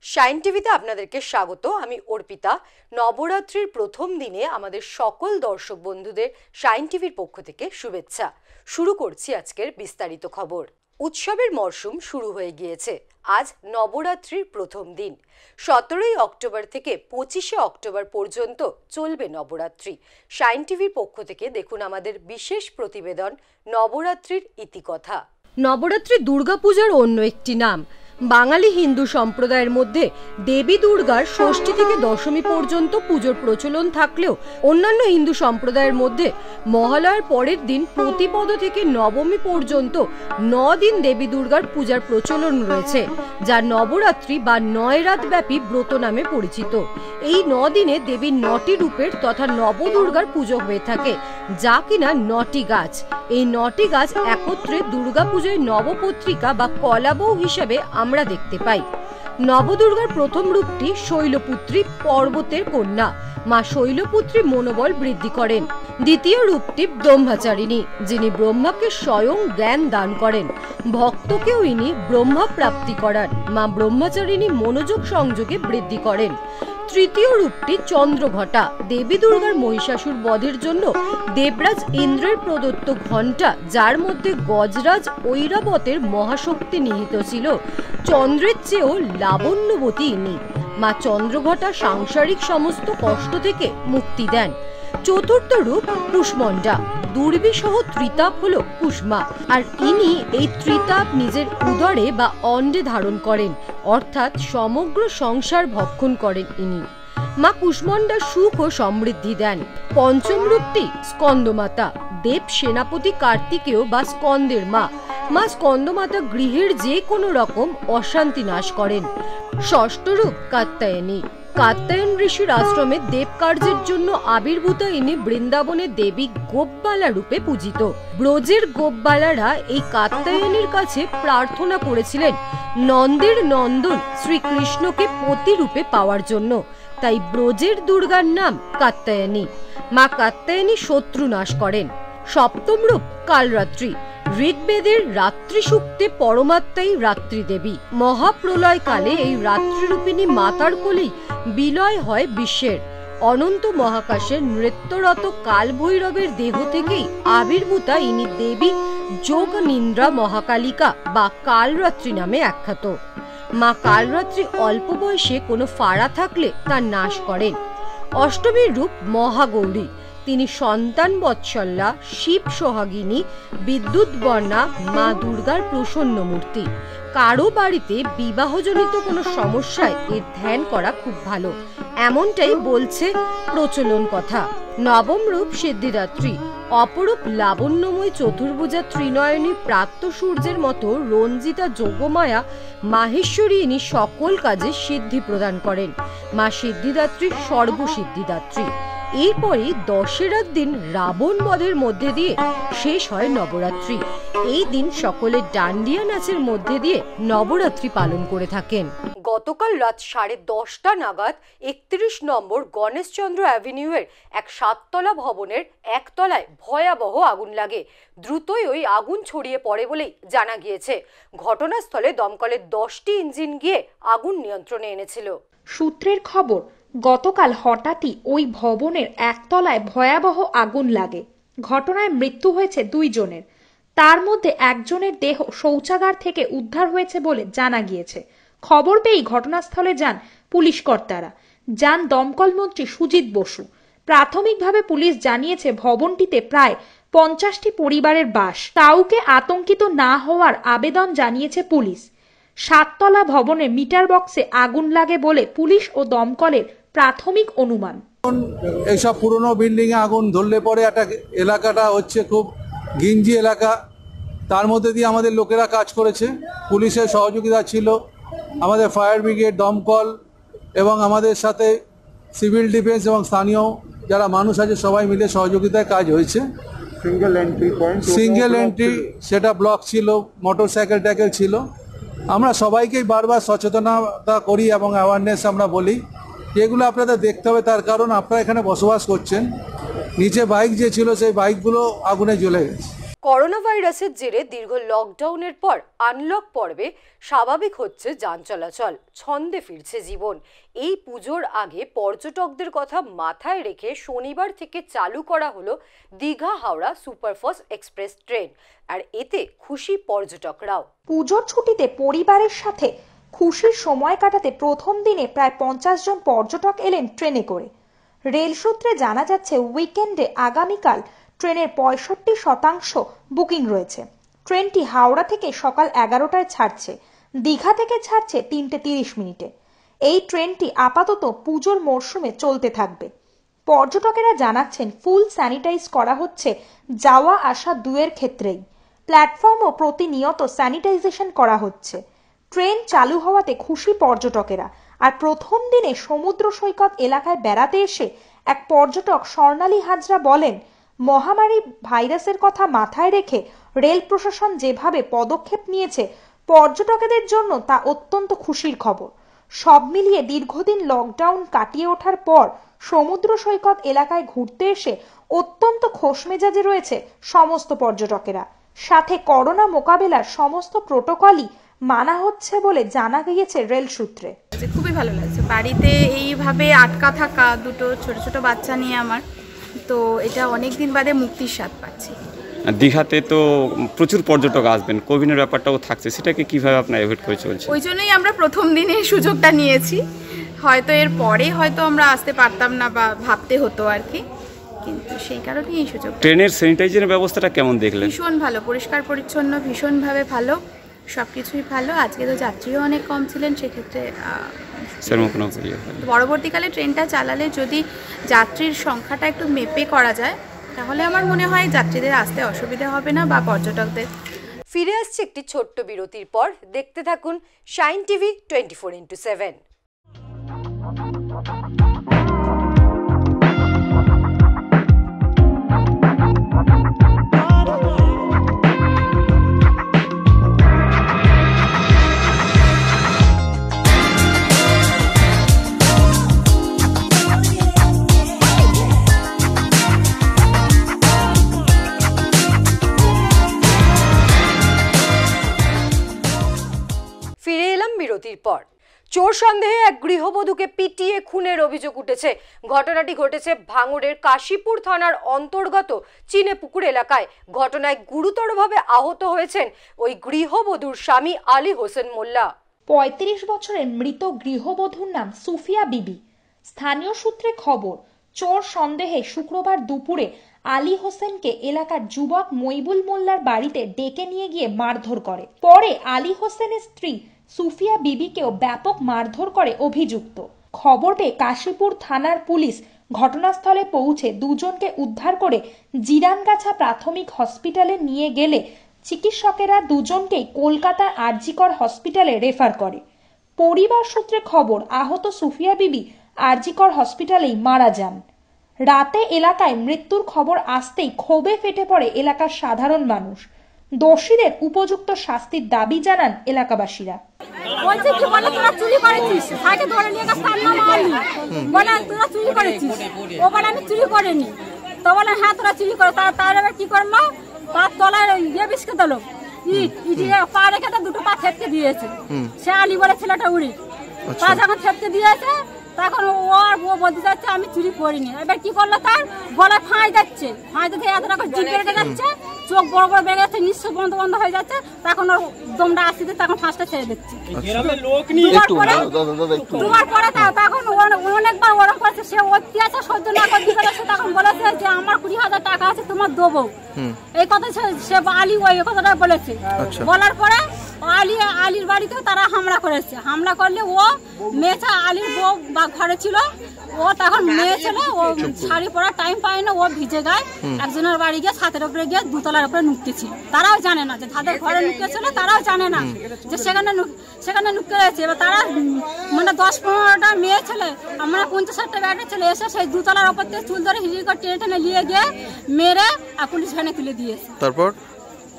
Shine টিভিতে আপনাদেরকে স্বাগত। আমি অর্পিতা। নবরাত্রির প্রথম দিনে আমাদের সকল দর্শক বন্ধুদের শাইন টিভির পক্ষ থেকে শুভেচ্ছা। শুরু করছি আজকের বিস্তারিত খবর। উৎসবের মরশুম শুরু হয়ে গিয়েছে। আজ নবরাত্রির প্রথম দিন। 17ই অক্টোবর থেকে 25শে অক্টোবর পর্যন্ত চলবে নবরাত্রি। শাইন টিভির পক্ষ থেকে দেখুন আমাদের বিশেষ প্রতিবেদন নবরাত্রির ইতিকথা। নবরাত্রি দুর্গাপূজার অন্য একটি নাম। বাঙালি হিন্দু সম্প্রদায়ের মধ্যে দেবী দুর্গার ষষ্ঠী থেকে দশমী পর্যন্ত পুজোর প্রচলন থাকলেও অন্যান্য হিন্দু সম্প্রদায়ের মধ্যে মহালয়ার পরের দিন প্রতিপদ থেকে নবমী পর্যন্ত 9 দিন দেবী দুর্গার পূজার প্রচলন রয়েছে, যা নবরাত্রি বা 9 রাত ব্যাপী ব্রত নামে পরিচিত। এই 9 দিনে দেবীর 9টি রূপের তথা নবদুর্গার পুজো হয়ে থাকে, যা কিনা 9টি গাছ। এই 9টি গাছ একত্রে দুর্গা পূজায় নবপত্রিকা বা কলাবউ হিসেবে আমরা দেখতে পাই। নবদুর্গার প্রথম রূপটি শৈলপুত্রী, পর্বতের কন্যা। মা শৈলপুত্রী মনোবল বৃদ্ধি করেন। দ্বিতীয় রূপটি ব্রহ্মচারিণী, যিনি ব্রহ্মাকে স্বয়ং জ্ঞান দান করেন। ভক্তকেও ইনি ব্রহ্মা প্রাপ্তি করান। মা ব্রহ্মচারিণী মনোযোগ সংযোগে বৃদ্ধি করেন। তৃতীয় রূপটি চন্দ্রঘটা। দেবী দুর্গার মহিষাসুর বধের জন্য দেবরাজ ইন্দ্রের প্রদত্ত ঘণ্টা, যার মধ্যে গজরাজ ঐরাবতের মহাশক্তি নিহিত ছিল। চন্দ্রের চেয়েও লাবণ্যবতী ইনি। মা চন্দ্রঘটা সাংসারিক সমস্ত কষ্ট থেকে মুক্তি দেন। চতুর্থ রূপ কুষ্মণ্ডা। দুর্বিসহ ত্রিতাপ হলো কুষ্মা, আর ইনি এই ত্রিতাপ নিজের উদরে বা অন্ডে ধারণ করেন, অর্থাৎ সমগ্র সংসার ভক্ষণ করেন ইনি। মা কুষ্মণ্ডা সুখ ও সমৃদ্ধি দেন। পঞ্চম রূপটি স্কন্দমাতা। দেব সেনাপতি কার্তিকেয় বা স্কন্দের মা। মা স্কন্দমাতা গৃহের যে কোনো রকম অশান্তি নাশ করেন। ষষ্ঠ রূপ কাত্যায়নী। কাত্যায়ন ঋষির আশ্রমে দেব কার্যের জন্য আবির্ভূত ইনি বৃন্দাবনে দেবী গোপবালা রূপে পূজিত। ব্রজের গোপবালারা এই কাত্যায়নীর কাছে প্রার্থনা করেছিলেন নন্দের নন্দন শ্রীকৃষ্ণকে পতি রূপে পাওয়ার জন্য, তাই ব্রজের দুর্গার নাম কাত্যায়নী। মা কাত্যায়নী শত্রু নাশ করেন। সপ্তম রূপ কালরাত্রি। ঋগ্বেদের রাত্রি সূক্তে পরমাত্মাই রাত্রি দেবী। মহাপ্রলয় কালে এই রাত্রিরূপিণী মাতার কোলেই বিলয় হয় বিশ্বের। অনন্ত মহাকাশের নৃত্যরত কাল ভৈরবের দেহ থেকেই আবির্ভূতা ইনি দেবী যোগ নিন্দ্রা মহাকালিকা বা কালরাত্রি নামে আখ্যাত। মা কালরাত্রি অল্প বয়সে কোনো ফাড়া থাকলে তা নাশ করেন। অষ্টমীর রূপ মহাগৌরী। তিনি সন্তান বৎসল্যা, শিব সোহাগিনী, বিদ্যুৎ বর্ণা মা দুর্গার প্রসন্ন মূর্তি। কারো বাড়িতে বিবাহজনিত কোনো সমস্যায় এর ধ্যান করা খুব ভালো, এমনটাই বলছে প্রচলন কথা। নবম রূপ সিদ্ধিদাত্রী। অপরূপ লাবণ্যময় চতুর্ভুজা ত্রিনয়নী প্রাত্য সূর্যের মতো রঞ্জিতা যোগমায়া মাহেশ্বরী ইনি সকল কাজে সিদ্ধি প্রদান করেন। মা সিদ্ধিদাত্রী সর্বসিদ্ধিদাত্রী। এরপরই দশেরার দিন রাবণ বধের মধ্যে দিয়ে শেষ হয় নবরাত্রি। এই দিন সকলে ডান্ডিয়া নাচের মধ্যে দিয়ে নবরাত্রি পালন করে থাকেন। গতকাল রাত 10:30টা নাগাদ 31 নম্বর গণেশচন্দ্র অ্যাভিনিউয়ের এক 7তলা ভবনের একতলায় ভয়াবহ আগুন লাগে। দ্রুতই ওই আগুন ছড়িয়ে পড়ে বলেই জানা গিয়েছে। ঘটনাস্থলে দমকলের 10টি ইঞ্জিন গিয়ে আগুন নিয়ন্ত্রণে এনেছিল। সূত্রের খবর, গতকাল হঠাৎই ওই ভবনের একতলায় ভয়াবহ আগুন লাগে। ঘটনায় মৃত্যু হয়েছে 2 জনের। তার মধ্যে একজনের দেহ শৌচাগার থেকে উদ্ধার হয়েছে বলে জানা গিয়েছে। খবর পেয়েই ঘটনাস্থলে যান পুলিশ কর্তারা। যান দমকল মন্ত্রী সুজিত বসু। প্রাথমিকভাবে পুলিশ জানিয়েছে ভবনটিতে প্রায় 50টি পরিবারের বাস। কাউকে আতঙ্কিত না হওয়ার আবেদন জানিয়েছে পুলিশ। 7তলা ভবনে মিটার বক্সে আগুন লাগে বলে পুলিশ ও দমকলের প্রাথমিক অনুমান। এইসব পুরনো বিল্ডিং এ আগুন ধরলে পরে একটা এলাকাটা হচ্ছে খুব গিঞ্জি এলাকা। তার মধ্যে দিয়ে আমাদের লোকেরা কাজ করেছে, পুলিশের সহযোগিতা ছিল, আমাদের ফায়ার ব্রিগেড, দমকল এবং আমাদের সাথে সিভিল ডিফেন্স এবং স্থানীয় যারা মানুষ আছে সবাই মিলে সহযোগিতায় কাজ হয়েছে। সিঙ্গেল এন্ট্রি সেটা ব্লক ছিল, মোটরসাইকেল ট্যাকেল ছিল। আমরা সবাইকেই বারবার সচেতনতা করি এবং অ্যাওয়ারনেস আমরা বলি যেগুলো আপনাদের দেখতে হবে, তার কারণ আপনারা এখানে বসবাস করছেন। নিচে বাইক যে ছিল সেই বাইকগুলো আগুনে জ্বলে গেছে। করোনা ভাইরাসের জেরে দীর্ঘ লকডাউনের পর আনলক পর্বে স্বাভাবিক হচ্ছে যান চলাচল, ছন্দে ফিরছে জীবন। এই পুজোর আগে পর্যটকদের কথা মাথায় রেখে শনিবার থেকে চালু করা হলো Digha Howrah superfast express train, আর এতে খুশি পর্যটকরাও। পুজোর ছুটিতে পরিবারের সাথে খুশির সময় কাটাতে প্রথম দিনে প্রায় 50 জন পর্যটক এলেন ট্রেনে করে। রেল সূত্রে জানা যাচ্ছে উইকেন্ডে আগামীকাল ট্রেনের 65% বুকিং রয়েছে। ট্রেনটি হাওড়া থেকে সকাল 11টায় ছাড়ছে, দীঘা থেকে ছাড়ছে 3:30 মিনিটে। এই ট্রেনটি আপাতত পুজোর মরশুমে চলতে থাকবে। পর্যটকেরা জানাচ্ছেন ফুল স্যানিটাইজ করা হচ্ছে যাওয়া আসা দুয়ের ক্ষেত্রেই। প্ল্যাটফর্মও প্রতিনিয়ত স্যানিটাইজেশন করা হচ্ছে। ট্রেন চালু হওয়াতে খুশি পর্যটকেরা। আর প্রথম দিনে সমুদ্র সৈকত এলাকায় বেড়াতে এসে এক পর্যটক স্বর্ণালী হাজরা বলেন, মহামারী ভাইরাসের কথা মাথায় রেখে রেল প্রশাসন যেভাবে পদক্ষেপ নিয়েছে পর্যটকদের জন্য তা অত্যন্ত খুশির খবর। সব মিলিয়ে দীর্ঘদিন লকডাউন কাটিয়ে ওঠার পর সমুদ্র সৈকত এলাকায় ঘুরতে এসে অত্যন্ত খোশ মেজাজে রয়েছে সমস্ত পর্যটকেরা। সাথে করোনা মোকাবেলার সমস্ত প্রোটোকলই মানা হচ্ছে বলে জানা গিয়েছে রেল সূত্রে। খুবই ভালো লাগছে বাড়িতে এইভাবে আটকা থাকা, দুটো ছোট ছোট বাচ্চা নিয়ে আমার, তো এটা অনেক দিন বাদে মুক্তির স্বাদ পাচ্ছি। দীঘাতে তো প্রচুর পর্যটক আসবেন, কোভিডের ব্যাপারটাও থাকছে, সেটাকে কিভাবে আপনারা এভয়েড করে চলছে? ওই জন্যই আমরা প্রথম দিনে সুযোগটা নিয়েছি। হয়তো এর পরে হয়তো আমরা আসতে পারতাম না বা ভাবতে হতো আর কি, কিন্তু সেই কারণেই এই সুযোগ। ট্রেনের স্যানিটাইজারের ব্যবস্থাটা কেমন দেখলেন? ভীষণ ভালো, পরিষ্কার পরিচ্ছন্ন, ভীষণভাবে ভালো, সব কিছুই ভালো। আজকে তো যাত্রীও অনেক কম ছিলেন, সেক্ষেত্রে পরবর্তীকালে ট্রেনটা চালালে যদি যাত্রীর সংখ্যাটা একটু মেপে করা যায় তাহলে আমার মনে হয় যাত্রীদের আসতে অসুবিধা হবে না বা পর্যটকদের। ফিরে আসছে একটি ছোট্ট বিরতির পর। দেখতে থাকুন শাইন টিভি 24x7। ফিরে এলাম বিরতির পর। চোর সন্দেহে এক গৃহবধূকে পিটিয়ে খুনের অভিযোগ উঠেছে। ঘটনাটি ঘটেছে ভাঙড়ের কাশীপুর থানার অন্তর্গত চিনেপুকুর এলাকায়। ঘটনায় গুরুতরভাবে আহত হয়েছেন ওই গৃহবধূর স্বামী আলী হোসেন মোল্লা। 35 বছরের মৃত গৃহবধূর নাম সুফিয়া বিবি। স্থানীয় সূত্রে খবর, চোর সন্দেহে শুক্রবার দুপুরে আলী হোসেনকে এলাকার যুবক মইবুল মোল্লার বাড়িতে ডেকে নিয়ে গিয়ে মারধর করে। পরে আলী হোসেনের স্ত্রী সুফিয়া বিবিকেও ব্যাপক মারধর করে অভিযুক্ত। খবর পেয়ে কাশীপুর থানার পুলিশ ঘটনাস্থলে পৌঁছে দুজনকে উদ্ধার করে জিরানগাছা প্রাথমিক হসপিটালে নিয়ে গেলে চিকিৎসকেরা দুজনকেই কলকাতার আরজিকর হসপিটালে রেফার করে। পরিবার সূত্রে খবর, আহত সুফিয়া বিবি আরজিকর হসপিটালেই মারা যান। রাতে এলাকায় মৃত্যুর খবর আসতেই ক্ষোভে ফেটে পড়ে এলাকার সাধারণ মানুষ। দোষীদের উপযুক্ত শাস্তির দাবি জানান এলাকাবাসীরা। বলছে কি বলে তোরা চুরি করেছিস, ভাইকে ধরে নিয়ে গেছে তার নাম আলী, বলে তোরা চুরি করেছিস। ও বলে আমি চুরি করিনি। তো বলে হ্যাঁ তোরা চুরি করে। তার এবার কি করলো, তার তলায় ইয়ে বিস্কে দিল, ইটিয়ে পা রেখে দুটো পা থেপকে দিয়েছে। সে আলী বলে ছেলেটা উড়ি পা যখন থেপকে দিয়েছে তখন ও বলতে যাচ্ছে আমি চুরি করিনি। এবার কি করলো, তার গলায় ফাঁই যাচ্ছে, ফাঁই দিতে এত রকম জিভ বেড়ে যাচ্ছে, চোখ বড় বড় বেড়ে যাচ্ছে, নিঃশ্বাস বন্ধ বন্ধ হয়ে যাচ্ছে। তখন ওর দমটা আসছে, তখন ফাঁসটা ছেড়ে দিচ্ছে। তোমার পরে তখন অনেকবার ওরম করেছে, সে অত্যাচার সহ্য না করতে পেরেছে। তখন বলেছে যে আমার 20,000 টাকা আছে তোমার দেবো, এই কথা সে আলী ওই কথাটা বলেছে। বলার পরে আলীর বাড়িতে তারা হামলা করেছে। হামলা করলে ও মেয়েটা আলীর বউ বা ঘরে ছিল, ও তখন মেয়ে ছিল, ও শাড়ি পরার টাইম পায় না, ও ভিজে গায় একজনের বাড়ি গিয়ে ছাদের উপরে গিয়ে দুতলার উপরে নুকতেছিল। তারাও জানে না যে তাদের ঘরে নুকতেছিল, তারাও জানে না যে সেখানে নুকতে রয়েছে। এবার তারা মানে 10-15টা মেয়ে ছেলে, আমরা 50-60টা ব্যাটা ছেলে এসে সেই দুতলার উপর থেকে চুল ধরে হিড়ি করে টেনে টেনে নিয়ে গিয়ে মেরে পুলিশ ভ্যানে তুলে দিয়েছে। তারপর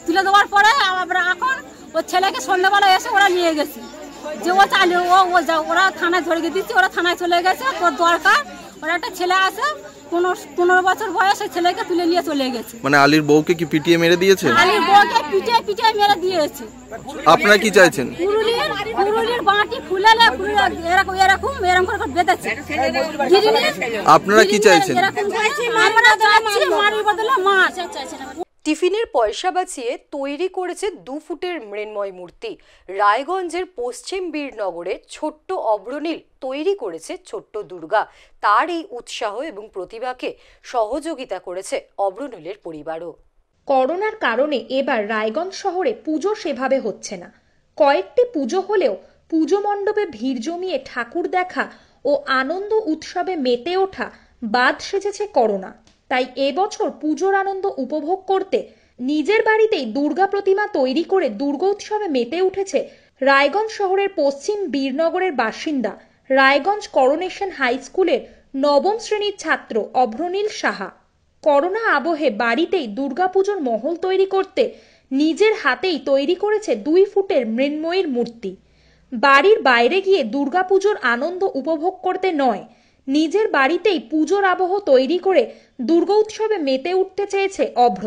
তুলে দেওয়ার পরে আমরা এখন ও ছেলেকে সন্ধ্যাবেলা এসে ওরা নিয়ে গেছে যে ও চালিয়ে ওরা থানায় ধরে দিচ্ছে, ওরা থানায় চলে গেছে। তোর দরকার ওর একটা ছেলে আছে 15 বছর বয়সে, ছেলেকে তুলে নিয়ে চলে গেছে। মানে আলীর বউকে কি পিটিয়ে মেরে দিয়েছে? আলীর বউকে পিটিয়ে মেরে দিয়েছে। আপনারা কি চাইছেন? পুরুলির বাঁটি খুলেলে এরকম করে বেঁধেছে। আপনারা কি চাইছেন? আমরা চাইছি মারির বদলে মাছ। টিফিনের পয়সা বাঁচিয়ে তৈরি করেছে 2 ফুটের মৃন্ময় মূর্তি। রায়গঞ্জের পশ্চিম বীরনগরে ছোট্ট অভ্রনীল তৈরি করেছে ছোট্ট দুর্গা। তার এই উৎসাহ এবং প্রতিভাকে সহযোগিতা করেছে অভ্রনীলের পরিবারও। করোনার কারণে এবার রায়গঞ্জ শহরে পুজো সেভাবে হচ্ছে না। কয়েকটি পুজো হলেও পুজো মণ্ডপে ভিড় জমিয়ে ঠাকুর দেখা ও আনন্দ উৎসবে মেতে ওঠা বাদ সেজেছে করোনা। তাই এবছর পুজোর আনন্দ উপভোগ করতে নিজের বাড়িতেই দুর্গা প্রতিমা তৈরি করে দুর্গোৎসবে মেতে উঠেছে রায়গঞ্জ শহরের পশ্চিম বীরনগরের বাসিন্দা রায়গঞ্জ করোনেশন হাই স্কুলের 9ম শ্রেণীর ছাত্র অভ্রনীল সাহা। করোনা আবহে বাড়িতেই দুর্গাপুজোর মহল তৈরি করতে নিজের হাতেই তৈরি করেছে 2 ফুটের মৃন্ময়ীর মূর্তি। বাড়ির বাইরে গিয়ে দুর্গাপুজোর আনন্দ উপভোগ করতে নয়, নিজের বাড়িতেই পুজোর আবহ তৈরি করে দুর্গোৎসবে মেতে উঠতে চেয়েছে অভ্র।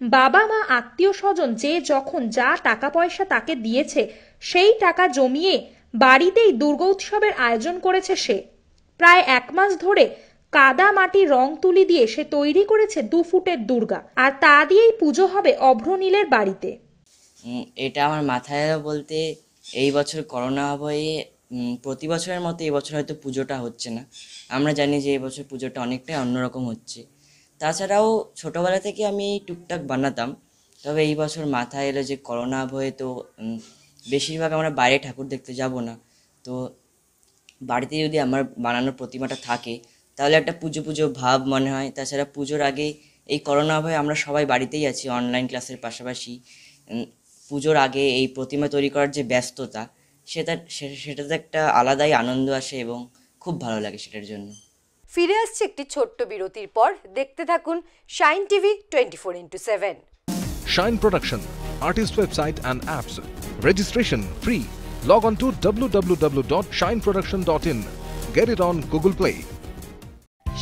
বাবা মা আত্মীয় স্বজন যে যখন যা টাকা পয়সা তাকে দিয়েছে সেই টাকা জমিয়ে বাড়িতেই দুর্গোৎসবের আয়োজন করেছে সে। প্রায় 1 মাস ধরে কাদা মাটি রং তুলি দিয়ে সে তৈরি করেছে 2 ফুটের দুর্গা, আর তা দিয়েই পুজো হবে অভ্রনীলের বাড়িতে। এটা আমার মাথায় বলতে এই বছর করোনা আবহে প্রতি বছরের মতো এই বছর হয়তো পুজোটা হচ্ছে না। আমরা জানি যে এই বছর পুজোটা অনেকটাই অন্যরকম হচ্ছে। তাছাড়াও ছোটোবেলা থেকে আমি টুকটাক বানাতাম, তবে এই বছর মাথায় এলো যে করোনা আবহে তো বেশিরভাগ আমরা বাইরে ঠাকুর দেখতে যাব না, তো বাড়িতে যদি আমার বানানোর প্রতিমাটা থাকে তাহলে একটা পুজো ভাব মনে হয়। তাছাড়া পুজোর আগে এই করোনা আবহে আমরা সবাই বাড়িতেই আছি অনলাইন ক্লাসের পাশাপাশি। পুজোর আগে এই প্রতিমা তৈরি করার যে ব্যস্ততা সেটাতে একটা আলাদাই আনন্দ আসে এবং খুব ভালো লাগে সেটার জন্য। ফিরে আসছে একটি ছোট্ট বিরতির পর। দেখতে থাকুন shine TV 24x7। Shine Production, artist website and apps. Registration free. Log on to www.shineproduction.in. Get it on Google Play.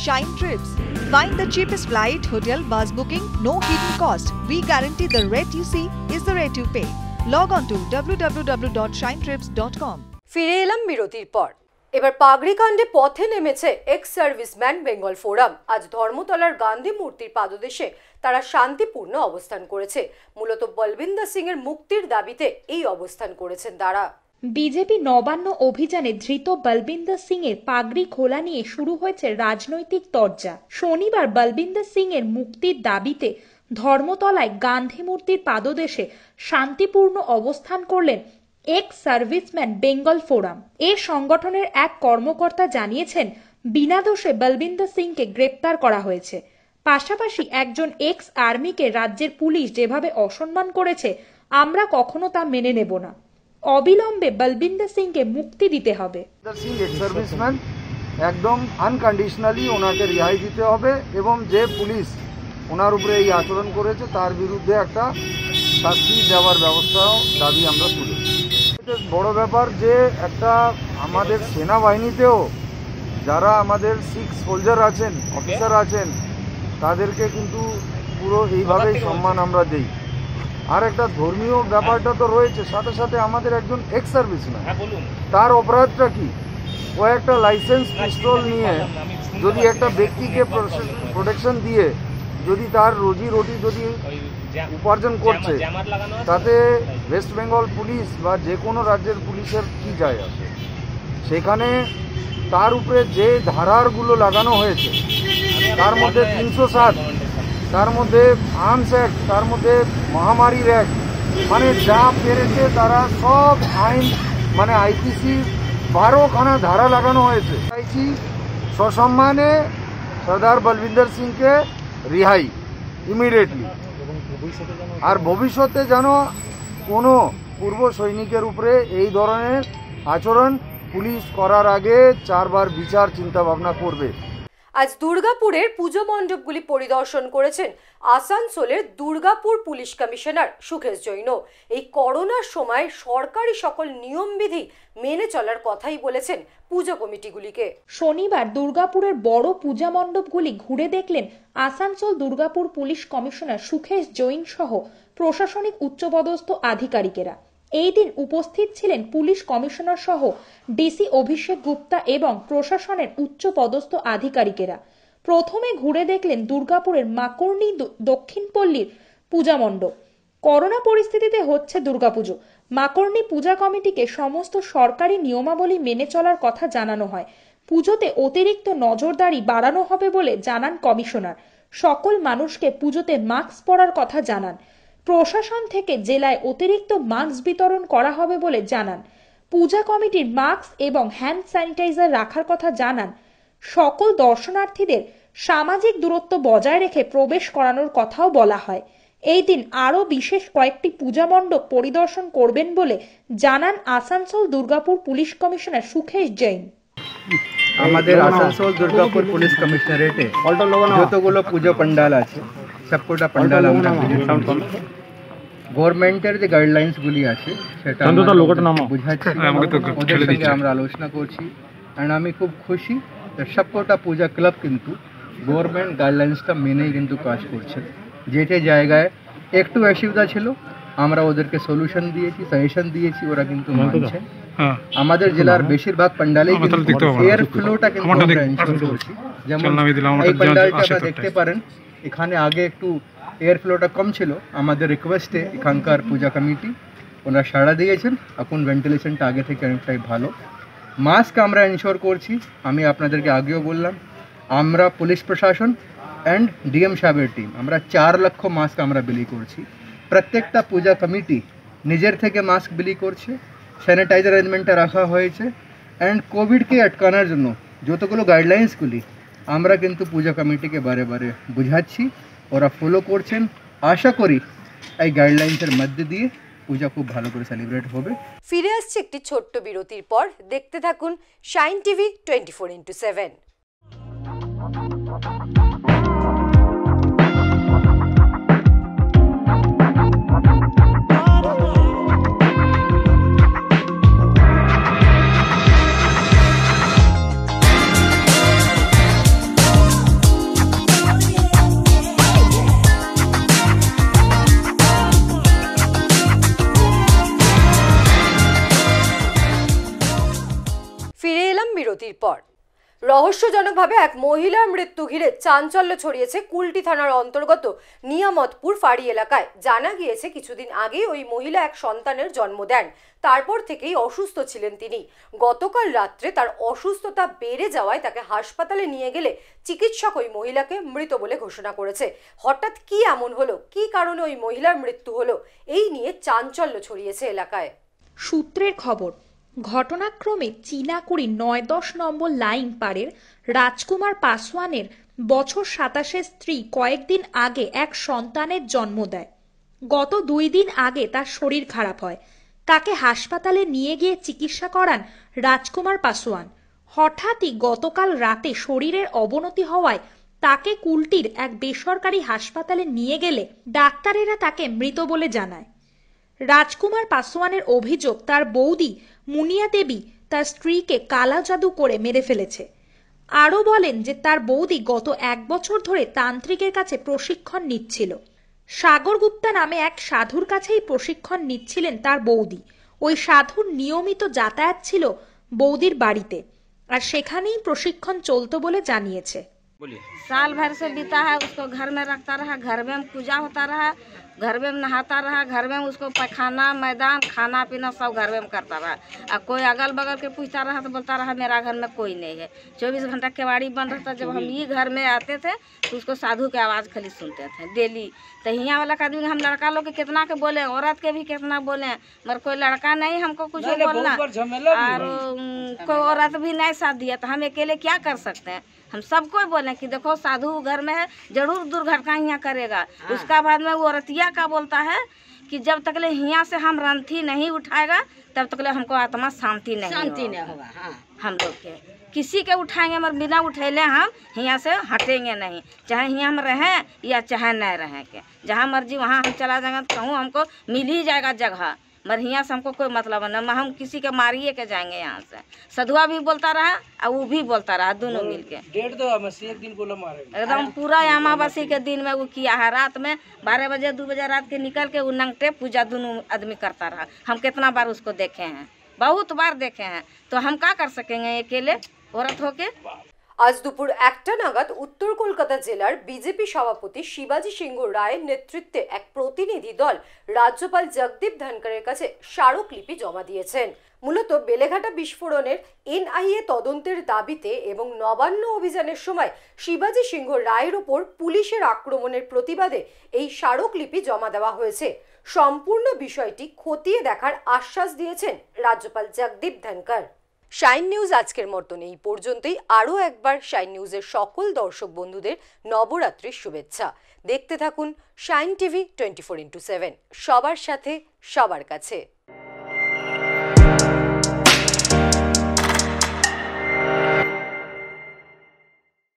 Shine Trips. Find the cheapest flight, hotel, bus booking, no hidden cost. We guarantee the rate you see is the rate you pay. Log on to www.shinetrips.com. ফিরে এলাম বিরতির পর। এবার পাগড়িকাণ্ডে পথে নেমেছে ex serviceman Bengal forum. আজ ধর্মতলার গান্ধী মূর্তির পাদদেশে তারা শান্তিপূর্ণ অবস্থান করেছে। মূলত বলবিন্দর সিং এর মুক্তির দাবিতে এই অবস্থান করেছেন তারা। বিজেপি নবান্ন অভিযানে ধৃত বলবিন্দর সিং এর পাগড়ি খোলা নিয়ে শুরু হয়েছে রাজনৈতিক তরজা। শনিবার বলবিন্দর সিং এর মুক্তির দাবিতে ধর্মতলায় গান্ধী মূর্তির পাদদেশে শান্তিপূর্ণ অবস্থান করলেন এক্স সার্ভিসম্যান বেঙ্গল ফোরাম। এ সংগঠনের এক কর্মকর্তা জানিয়েছেন, বিনা দোষে বলবিন্দর সিংকে গ্রেপ্তার করা হয়েছে। পাশাপাশি একজন এক্স আর্মিকে রাজ্যের পুলিশ যেভাবে অসম্মান করেছে আমরা কখনো তা মেনে নেব না। অবিলম্বে বলবিন্দর সিংকে মুক্তি দিতে হবে। সিং এক্স সার্ভিসম্যান, একদম আনকন্ডিশনালি ওনাকে রেহাই দিতে হবে এবং যে পুলিশ ওনার উপরে এই আচরণ করেছে তার বিরুদ্ধে একটা শাস্তি দেওয়ার ব্যবস্থাও দাবি আমরা তুলেছি। বড় ব্যাপার যে একটা আমাদের সেনাবাহিনীতেও যারা আমাদের শিখ সোলজার আছেন, অফিসার আছেন, তাদেরকে কিন্তু পুরো এইভাবেই সম্মান আমরা দিই। আর একটা ধর্মীয় ব্যাপারটা তো রয়েছে, সাথে সাথে আমাদের একজন এক্স সার্ভিসম্যান, তার অপরাধটা কি? ও একটা লাইসেন্স পিস্তল নিয়ে যদি একটা ব্যক্তিকে প্রোটেকশন দিয়ে যদি তার রুজি রুটি যদি উপার্জন করছে, তাতে ওয়েস্ট বেঙ্গল পুলিশ বা যে কোনো রাজ্যের পুলিশের কি যায় আসে? সেখানে তার উপরে যে ধারারগুলো লাগানো হয়েছে তার মধ্যে 307, তার মধ্যে আর্মস অ্যাক্ট, তার মধ্যে মহামারীর অ্যাক্ট, মানে যা পেরেছে তারা সব আইন, মানে আইপিসি 12খানা ধারা লাগানো হয়েছে। চাইছি সসম্মানে সর্দার বলবিন্দর সিংকে রিহাই ইমিডিয়েটলি, আর ভবিষ্যতে যেন কোনো পূর্ব সৈনিকের উপরে এই ধরনের আচরণ পুলিশ করার আগে 4 বার বিচার চিন্তা ভাবনা করবে। আজ দুর্গাপুরের পুজো মণ্ডপগুলি পরিদর্শন করেছেন আসানসোলের দুর্গাপুর পুলিশ কমিশনার সুখেশ জৈন। এই করোনার সময় সরকারি সকল নিয়মবিধি মেনে চলার কথাই বলেছেন পুজো কমিটিগুলিকে। শনিবার দুর্গাপুরের বড় পূজা মণ্ডপগুলি ঘুরে দেখলেন আসানসোল দুর্গাপুর পুলিশ কমিশনার সুখেশ জৈন সহ প্রশাসনিক উচ্চপদস্থ আধিকারিকেরা। এই দিন উপস্থিত ছিলেন পুলিশ কমিশনার সহ ডিসি অভিষেক গুপ্তা এবং প্রশাসনের উচ্চ পদস্থ আধিকারিকেরা। প্রথমে ঘুরে দেখলেন দুর্গাপুরের মাকর্ণী দক্ষিণ পল্লীর পূজা মণ্ডপ। করোনা পরিস্থিতিতে হচ্ছে দুর্গাপুজো। মাকর্ণী পূজা কমিটিকে সমস্ত সরকারি নিয়মাবলী মেনে চলার কথা জানানো হয়। পুজোতে অতিরিক্ত নজরদারি বাড়ানো হবে বলে জানান কমিশনার। সকল মানুষকে পুজোতে মাস্ক পরার কথা জানান। প্রশাসন থেকে জেলায় অতিরিক্ত মাস্ক বিতরণ করা হবে বলে জানান। পূজা কমিটির মাস্ক এবং হ্যান্ড স্যানিটাইজার রাখার কথা জানান। সকল দর্শনার্থীদের সামাজিক দূরত্ব বজায় রেখে প্রবেশ করানোর কথাও বলা হয়। এই দিন আরও বিশেষ কয়েকটি পূজা মণ্ডপ পরিদর্শন করবেন বলে জানান আসানসোল দুর্গাপুর পুলিশ কমিশনার সুখেশ জৈন। আমাদের আসানসোল দুর্গাপুর পুলিশ কমিশনারেটে যতগুলো পুজো পণ্ডাল আছে সবকটা পণ্ডাল আমরা গভর্নমেন্টের যে গাইডলাইন্সগুলি আছে সেটা বুঝাচ্ছি, ওদের সঙ্গে আমরা আলোচনা করছি। অ্যান্ড আমি খুব খুশি যে সবকটা পূজা ক্লাব কিন্তু গভর্নমেন্ট গাইডলাইন্সটা মেনেই কিন্তু কাজ করছে। যেটা জায়গায় একটু অসুবিধা ছিল আমরা ওদেরকে সলিউশন দিয়েছি, সাজেশন দিয়েছি, ওরা কিন্তু মানছে। আমাদের জেলার বেশিরভাগ পান্ডালেই কিন্তু এয়ার ফ্লোটা কিন্তু আমরা এনশিওর করছি। যেমন এই পান্ডালটা আপনারা দেখতে পারেন, এখানে আগে একটু এয়ার ফ্লোটা কম ছিল। আমাদের রিকোয়েস্টে এখানকার পূজা কমিটি ওনারা সাড়া দিয়েছেন। এখন ভেন্টিলেশনটা আগে থেকে অনেকটাই ভালো। মাস্ক আমরা এনশিওর করছি। আমি আপনাদেরকে আগেও বললাম, আমরা পুলিশ প্রশাসন অ্যান্ড ডিএম সাহেবের টিম আমরা 4 লক্ষ মাস্ক আমরা বিলি করছি। প্রত্যেকটা পূজা কমিটি নিজের থেকে মাস্ক বিলি করছে, স্যানিটাইজার অ্যারেঞ্জমেন্টটা রাখা হয়েছে। অ্যান্ড কোভিডকে আটকানোর জন্য যতগুলো গাইডলাইন্সগুলি আমরা কিন্তু পূজা কমিটিকে বারে বারে বুঝাচ্ছি, ওরা ফলো করছেন। আশা করি এই গাইডলাইন্সের মধ্যে দিয়ে পূজা খুব ভালো করে সেলিব্রেট হবে। ফিরে আসছে একটি ছোট্ট বিরতির পর। দেখতে থাকুন শাইন টিভি 24x7। ফিরে এলাম বিরতির পর। রহস্যজনকভাবে এক মহিলার মৃত্যু ঘিরে চাঞ্চল্য ছড়িয়েছে কুলটি থানার অন্তর্গত নিয়ামতপুর ফাঁড়ি এলাকায়। জানা গিয়েছে কিছুদিন আগেই ওই মহিলা এক সন্তানের জন্ম দেন। তারপর থেকেই অসুস্থ ছিলেন তিনি। গতকাল রাত্রে তার অসুস্থতা বেড়ে যাওয়ায় তাকে হাসপাতালে নিয়ে গেলে চিকিৎসক ওই মহিলাকে মৃত বলে ঘোষণা করেছে। হঠাৎ কি এমন হলো, কি কারণে ওই মহিলার মৃত্যু হলো, এই নিয়ে চাঞ্চল্য ছড়িয়েছে এলাকায়। সূত্রের খবর, ঘটনাক্রমে চীনাকুড়ি ৯-১০ নম্বর লাইন পারের রাজকুমার পাসওয়ানের বছর ২৭ স্ত্রী কয়েকদিন আগে এক সন্তানের জন্ম দেয়। গত ২ দিন আগে তার শরীর খারাপ হয়। তাকে হাসপাতালে নিয়ে গিয়ে চিকিৎসা করান রাজকুমার পাসওয়ান। হঠাৎই গতকাল রাতে শরীরের অবনতি হওয়ায় তাকে কুলটির এক বেসরকারি হাসপাতালে নিয়ে গেলে ডাক্তারেরা তাকে মৃত বলে জানায়। রাজকুমার পাসওয়ানের অভিযোগ, তার বৌদি মুনিয়া দেবী তার স্ত্রীকে কালা জাদু করে মেরে ফেলেছে। আরও বলেন যে তার বৌদি গত 1 বছর ধরে তান্ত্রিকের কাছে প্রশিক্ষণ নিচ্ছিল। সাগর গুপ্তা নামে এক সাধুর কাছেই প্রশিক্ষণ নিচ্ছিলেন তার বৌদি। ওই সাধুর নিয়মিত যাতায়াত ছিল বৌদির বাড়িতে, আর সেখানেই প্রশিক্ষণ চলতো বলে জানিয়েছে। साल भर से बीता है, उसको घर में रखता रहा, घर में पूजा होता रहा, घर में नहाता रहा, घर में उसको पैखाना मैदान खाना पीना सब घर में करता रहा। और कोई अगल बगल के पूछता रहा तो बोलता रहा मेरा घर में कोई नहीं है। 24 घंटा केवाड़ी बंद रहता। जब हम ये घर में आते थे तो उसको साधु की आवाज़ खाली सुनते थे डेली। तो यहाँ वाला आदमी हम लड़का लोग के कितना के बोले, औरत के भी कितना बोले, मगर कोई लड़का नहीं हमको कुछ बोलना, और कोई औरत भी नहीं साथ दिया। तो हम अकेले क्या कर सकते हैं? हम सबको बोले कि देखो साधु घर में है, जरूर दुर्घटना यहाँ करेगा। उसका बाद में वो औरतिया का बोलता है कि जब तक ले यहाँ से हम रंथी नहीं उठाएगा तब तक ले हमको आत्मा शांति नहीं होगा। हाँ। हम लोग के किसी के उठाएंगे मगर बिना उठेले हम यहाँ से हटेंगे नहीं, चाहे यहाँ हम रहें या चाहे न रहें के, जहाँ मर्जी वहाँ हम चला जाएंगे तो कहूँ हमको मिल ही जाएगा जगह, मगर यहाँ से हमको कोई मतलब नहीं, हम किसी के मारिए के जाएंगे यहाँ से। सधुआ भी बोलता रहा और वो भी बोलता रहा, दोनों मिल के एक दिन बोला मारेगा एकदम पूरा अमावस्या के दिन में वो किया है। रात में 12 बजे 2 बजे रात के निकल के वो नंगटे पूजा दोनों आदमी करता रहा। हम कितना बार उसको देखे हैं, बहुत बार देखे हैं, तो हम क्या कर सकेंगे अकेले औरत होके। আজ দুপুর 1টা নাগাদ উত্তর কলকাতা জেলার বিজেপি সভাপতি শিবাজী সিংহ রায়ের নেতৃত্বে এক প্রতিনিধি দল রাজ্যপাল জগদীপ ধনকরের কাছে স্মারকলিপি জমা দিয়েছেন। মূলত বেলেঘাটা বিস্ফোরণের এনআইএ তদন্তের দাবিতে এবং নবান্ন অভিযানের সময় শিবাজী সিংহ রায়ের ওপর পুলিশের আক্রমণের প্রতিবাদে এই স্মারকলিপি জমা দেওয়া হয়েছে। সম্পূর্ণ বিষয়টি খতিয়ে দেখার আশ্বাস দিয়েছেন রাজ্যপাল জগদীপ ধনকর। শাইন নিউজ আজকের মতন এই পর্যন্তই। আরও একবার শাইন নিউজের সকল দর্শক বন্ধুদের নবরাত্রির শুভেচ্ছা। দেখতে থাকুন শাইন টিভি 24x7, সবার সাথে সবার কাছে।